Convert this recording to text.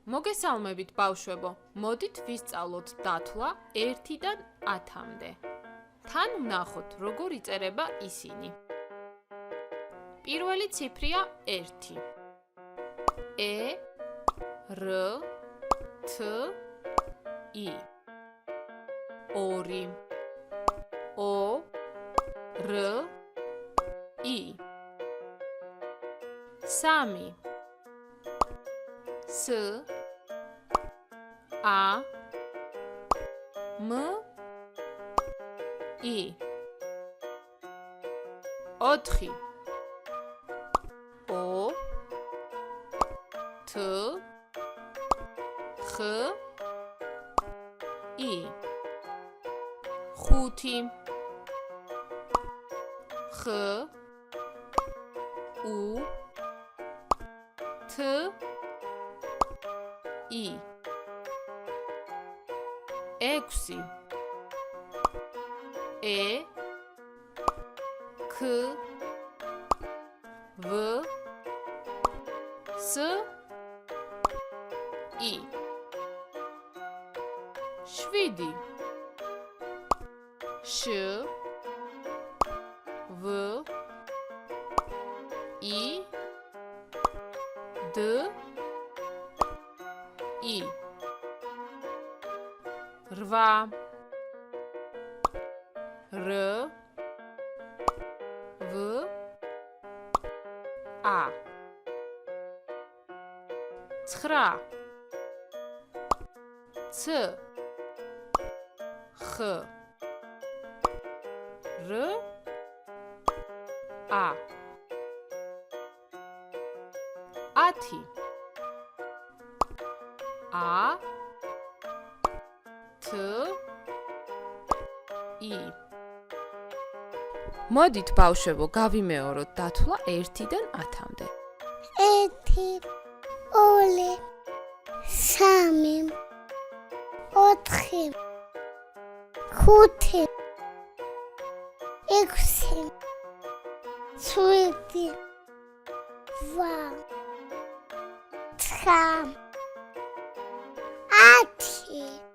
მოგესალმებით ბავშვებო, მოდით ვისწავლოთ დათვლა 1-დან 10-მდე. თან ვნახოთ, როგორ იწერება ისინი. პირველი ციფრია 1. E, R, T, I. 2. O, R, I. 3. S, A, M, I. 4. O, T, X, I. 5. X, U, T, I. 6. E, K, V, S, I. 7. Š, V, I, D, I. 8. R, V, A. 9. C, X, R, A. 10. A, T, I. მოდით ბავშვებო, გავიმეოროთ დათვლა 1-დან 10-მდე. 1, 2, 3, 4, 5, 6, 7, 8, 9, 10.